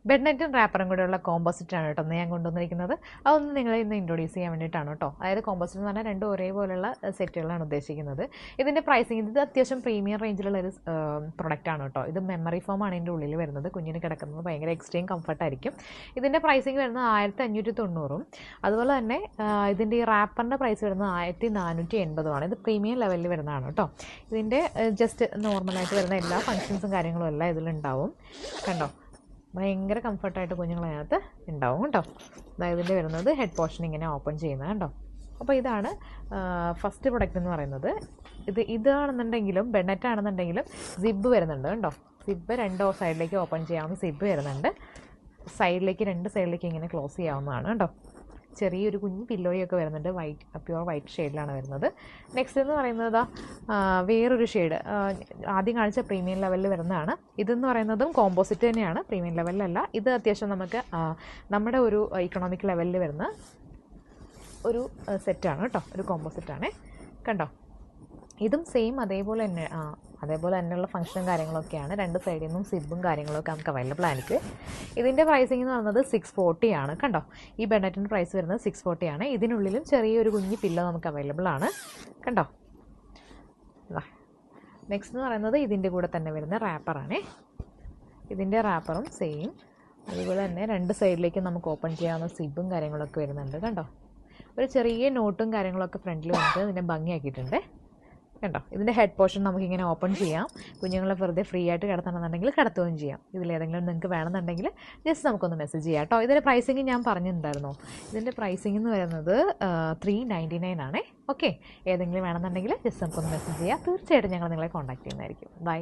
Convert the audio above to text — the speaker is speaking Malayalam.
ബെഡ് നെറ്റും റാപ്പറും കൂടെയുള്ള കോമ്പോസിറ്റാണ് കേട്ടോ ഞാൻ കൊണ്ടുവന്നിരിക്കുന്നത്. അതൊന്ന് നിങ്ങളെ ഇന്ന് ഇൻട്രൊഡ്യൂസ് ചെയ്യാൻ വേണ്ടിയിട്ടാണ് കേട്ടോ. അതായത് കോമ്പോസിറ്റ് എന്ന് പറഞ്ഞാൽ രണ്ടും ഒരേപോലെയുള്ള സെറ്റുകളാണ് ഉദ്ദേശിക്കുന്നത്. ഇതിൻ്റെ പ്രൈസിങ് ഇത് അത്യാവശ്യം പ്രീമിയം റേഞ്ചിലുള്ള ഒരു പ്രൊഡക്റ്റാണ് കേട്ടോ. ഇത് മെമ്മറി ഫോമാണ് ഇതിൻ്റെ ഉള്ളിൽ വരുന്നത്. കുഞ്ഞിന് കിടക്കുന്നത് ഭയങ്കര എക്സ്ട്രീം കംഫർട്ടായിരിക്കും. ഇതിൻ്റെ പ്രൈസിങ് വരുന്നത് 1590. അതുപോലെ തന്നെ ഇതിൻ്റെ ഈ റാപ്പറിൻ്റെ പ്രൈസ് വരുന്നത് 1480. ഇത് പ്രീമിയം ലെവലിൽ വരുന്നതാണ് കേട്ടോ. ഇതിൻ്റെ ജസ്റ്റ് നോർമലായിട്ട് വരുന്ന എല്ലാ ഫങ്ഷൻസും കാര്യങ്ങളും എല്ലാം ഇതിലുണ്ടാവും. കണ്ടോ, ഭയങ്കര കംഫർട്ടായിട്ട് കുഞ്ഞുങ്ങളതിനകത്ത് ഉണ്ടാവും കേട്ടോ. അതായത് ഇതിൻ്റെ വരുന്നത് ഹെഡ് പോർഷൻ ഇങ്ങനെ ഓപ്പൺ ചെയ്യുന്നത് കണ്ടോ. അപ്പോൾ ഇതാണ് ഫസ്റ്റ് പ്രൊഡക്റ്റ് എന്ന് പറയുന്നത്. ഇതാണെന്നുണ്ടെങ്കിലും ബെഡ് ആണെന്നുണ്ടെങ്കിലും സിബ് വരുന്നുണ്ട് കണ്ടോ. സിബ് രണ്ടോ സൈഡിലേക്ക് ഓപ്പൺ ചെയ്യാവുന്ന സിബ് വരുന്നുണ്ട്. രണ്ട് സൈഡിലേക്ക് ഇങ്ങനെ ക്ലോസ് ചെയ്യാവുന്നതാണ് കേട്ടോ. ചെറിയൊരു കുഞ്ഞ് പില്ലോയൊക്കെ വരുന്നുണ്ട്. പ്യുവർ വൈറ്റ് ഷെയ്ഡിലാണ് വരുന്നത്. നെക്സ്റ്റ് എന്ന് പറയുന്നത് വേറൊരു ഷെയ്ഡ്, ആദ്യം കാണിച്ച പ്രീമിയം ലെവലിൽ വരുന്നതാണ്. ഇതെന്ന് പറയുന്നതും കോമ്പോസിറ്റ് തന്നെയാണ്, പ്രീമിയം ലെവലിലല്ല. ഇത് അത്യാവശ്യം നമുക്ക് നമ്മുടെ ഒരു ഇക്കണോമിക് ലെവലിൽ വരുന്ന ഒരു സെറ്റാണ് കേട്ടോ, ഒരു കോമ്പോസിറ്റാണ് കണ്ടോ. ഇതും സെയിം അതേപോലെ തന്നെയുള്ള ഫംഗ്ഷനും കാര്യങ്ങളൊക്കെയാണ്. രണ്ട് സൈഡിൽ നിന്നും സിബും കാര്യങ്ങളൊക്കെ നമുക്ക് അവൈലബിൾ ആയിരിക്കും. ഇതിൻ്റെ പ്രൈസിംഗ് എന്ന് പറയുന്നത് 640 ആണ് കണ്ടോ. ഈ ബെഡ്നെറ്റിൻ്റെ പ്രൈസ് വരുന്നത് 640 ആണ്. ഇതിനുള്ളിലും ചെറിയൊരു കുഞ്ഞ് പില്ലോ നമുക്ക് അവൈലബിൾ ആണ് കണ്ടോ. നെക്സ്റ്റ് എന്ന് പറയുന്നത് ഇതിൻ്റെ കൂടെ തന്നെ വരുന്ന റാപ്പറാണ്. ഇതിൻ്റെ റാപ്പറും സെയിം അതുപോലെ തന്നെ രണ്ട് സൈഡിലേക്ക് നമുക്ക് ഓപ്പൺ ചെയ്യാവുന്ന സിബും കാര്യങ്ങളൊക്കെ വരുന്നുണ്ട് കണ്ടോ. ഒരു ചെറിയ നോട്ടും കാര്യങ്ങളൊക്കെ ഫ്രണ്ടിൽ വന്നിട്ട് ഇതിനെ ഭംഗിയാക്കിയിട്ടുണ്ട് കണ്ടോ. ഇതിൻ്റെ ഹെഡ് പോർഷൻ നമുക്കിങ്ങനെ ഓപ്പൺ ചെയ്യാം. കുഞ്ഞുങ്ങളെ വെറുതെ ഫ്രീ ആയിട്ട് കിടത്തണമെന്നുണ്ടെങ്കിൽ കിടത്തുകയും ചെയ്യാം. ഇതിലേതെങ്കിലും നിങ്ങൾക്ക് വേണമെന്നുണ്ടെങ്കിൽ ജസ്റ്റ് നമുക്കൊന്ന് മെസ്സേജ് ചെയ്യാം കേട്ടോ. ഇതിൻ്റെ പ്രൈസിങ് ഞാൻ പറഞ്ഞിട്ടുണ്ടായിരുന്നോ. ഇതിൻ്റെ പ്രൈസിങ് എന്ന് പറയുന്നത് 399 ആണേ. ഓക്കെ, ഏതെങ്കിലും വേണമെന്നുണ്ടെങ്കിൽ ജസ്റ്റ് നമുക്കൊന്ന് മെസ്സേജ് ചെയ്യാം. തീർച്ചയായിട്ടും ഞങ്ങൾ നിങ്ങളെ കോൺടാക്ട് ചെയ്യുന്നതായിരിക്കും. ബൈ.